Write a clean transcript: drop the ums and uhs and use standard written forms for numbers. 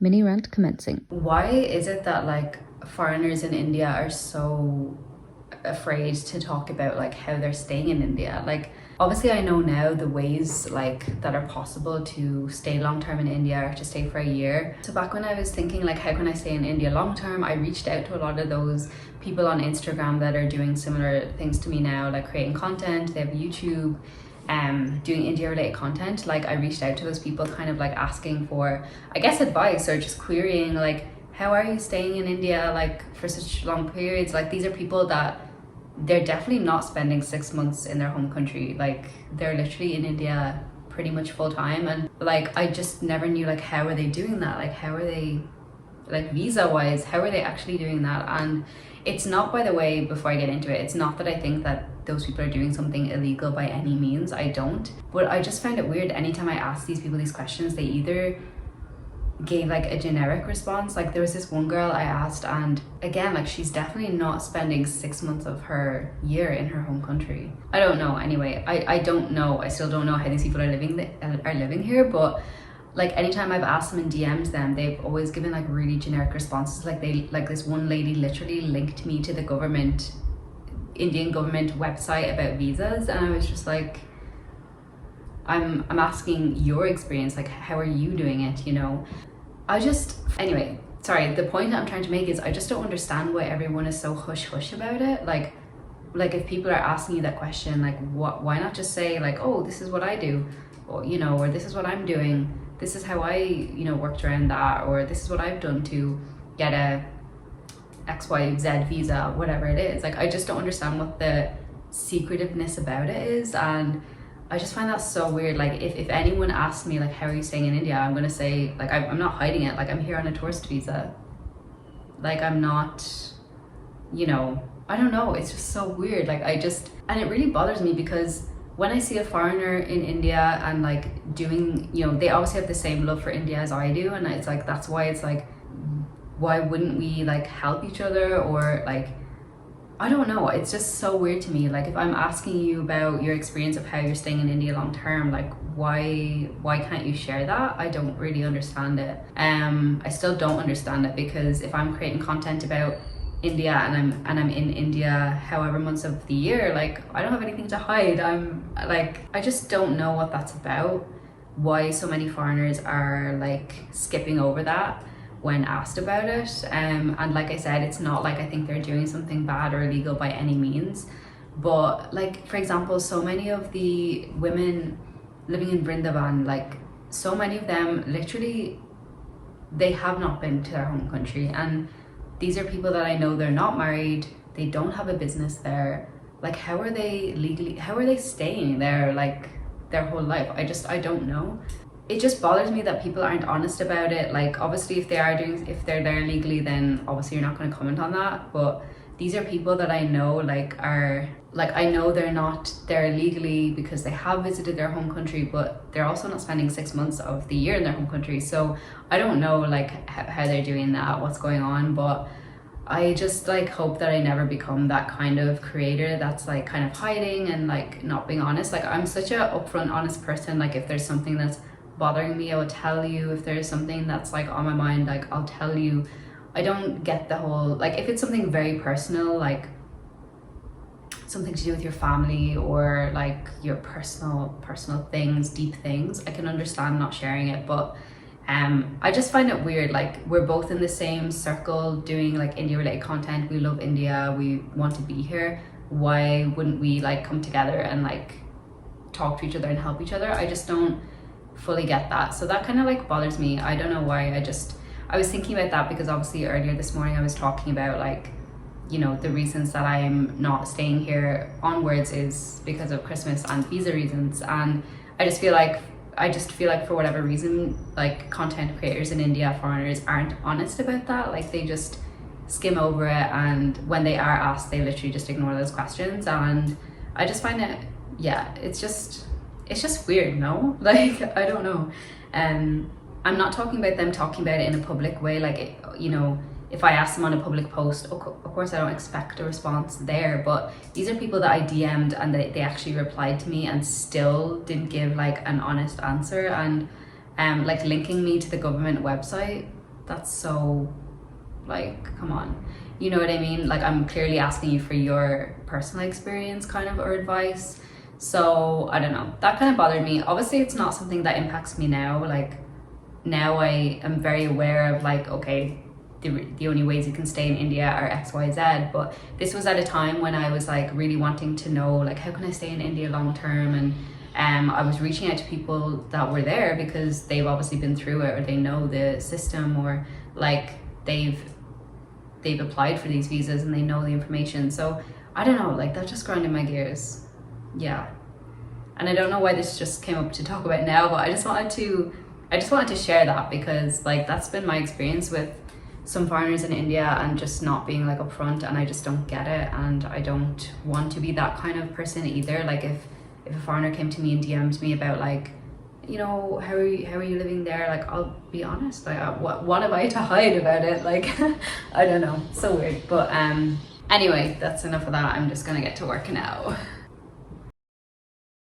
Mini rant commencing. Why is it that like foreigners in India are so afraid to talk about like how they're staying in India? Like obviously I know now the ways like that are possible to stay long term in India or to stay for a year. So back when I was thinking like how can I stay in India long term, I reached out to a lot of those people on Instagram that are doing similar things to me now, like creating content. They have YouTube, doing India related content. Like I reached out to those people kind of like asking for, I guess, advice or just querying like, how are you staying in India like for such long periods? Like these are people that they're definitely not spending 6 months in their home country. Like they're literally in India pretty much full time, and like I just never knew like how are they doing that? Like how are they, like visa wise, how are they actually doing that? And it's not, by the way, before I get into it, it's not that I think that those people are doing something illegal by any means. I don't. But I just find it weird anytime I ask these people these questions, they either gave like a generic response. Like there was this one girl I asked, and again, like she's definitely not spending 6 months of her year in her home country. I don't know. Anyway, I don't know. I still don't know how these people are living here, but like anytime I've asked them and DM'd them, they've always given like really generic responses. Like this one lady literally linked me to the Indian government website about visas, and I was just like, I'm asking your experience, like how are you doing it, you know? Anyway, sorry, the point I'm trying to make is I just don't understand why everyone is so hush about it. Like if people are asking you that question, like why not just say like, oh, this is what I do, or you know, or this is what I'm doing, this is how I, you know, worked around that, or this is what I've done to get a XYZ visa, whatever it is. Like I just don't understand what the secretiveness about it is, and I just find that so weird. Like if anyone asks me like how are you staying in India, I'm gonna say like I'm not hiding it, like I'm here on a tourist visa. Like I'm not, you know, I don't know, it's just so weird. Like and it really bothers me because when I see a foreigner in India and like doing, you know, they obviously have the same love for India as I do, and it's like that's why it's like, why wouldn't we like help each other? Or like, I don't know, it's just so weird to me. Like if I'm asking you about your experience of how you're staying in India long term, like why can't you share that? I don't really understand it. I still don't understand it, because if I'm creating content about India and I'm in India however months of the year, like I don't have anything to hide. I'm like, I just don't know what that's about, why so many foreigners are like skipping over that when asked about it. And like I said, it's not like I think they're doing something bad or illegal by any means, but like for example, so many of the women living in Vrindavan, like so many of them literally, they have not been to their home country, and these are people that I know, they're not married, they don't have a business there. Like how are they staying there like their whole life? I don't know. It just bothers me that people aren't honest about it. Like obviously if they're there legally, then obviously you're not going to comment on that, but these are people that I know like are like, I know they're not there legally because they have visited their home country, but they're also not spending 6 months of the year in their home country. So I don't know like how they're doing that, what's going on, but I just like hope that I never become that kind of creator that's like kind of hiding and like not being honest. Like I'm such a upfront, honest person. Like if there's something that's bothering me, I will tell you. If there's something that's like on my mind, like I'll tell you. I don't get the whole, like if it's something very personal, like something to do with your family or like your personal things, deep things, I can understand not sharing it. But I just find it weird. Like we're both in the same circle doing like India related content. We love India, we want to be here. Why wouldn't we like come together and like talk to each other and help each other? I just don't fully get that. So that kind of like bothers me. I don't know why. I was thinking about that because obviously earlier this morning I was talking about like, you know, the reasons that I'm not staying here onwards is because of Christmas and visa reasons. And I just feel like for whatever reason, like content creators in India, foreigners, aren't honest about that. Like they just skim over it, and when they are asked, they literally just ignore those questions. And I just find it, yeah, it's just weird, no? Like I don't know. I'm not talking about them talking about it in a public way, like you know, if I ask them on a public post, of course I don't expect a response there, but these are people that I DM'd and they actually replied to me and still didn't give like an honest answer. And like linking me to the government website, that's so, like, come on. You know what I mean? Like, I'm clearly asking you for your personal experience kind of, or advice. So I don't know, that kind of bothered me. Obviously it's not something that impacts me now. Like, now I am very aware of, like, okay, the only ways you can stay in India are XYZ, but this was at a time when I was like really wanting to know, like, how can I stay in India long term? And I was reaching out to people that were there because they've obviously been through it, or they know the system, or like they've applied for these visas and they know the information. So I don't know, like, that just grinded my gears. Yeah. And I don't know why this just came up to talk about now, but I just wanted to share that, because like that's been my experience with some foreigners in India, and just not being like upfront, and I just don't get it, and I don't want to be that kind of person either. Like, if a foreigner came to me and DM'd me about, like, you know, how are you living there, like, I'll be honest, like, what have I to hide about it? Like, I don't know, so weird. But anyway, that's enough of that. I'm just gonna get to work now.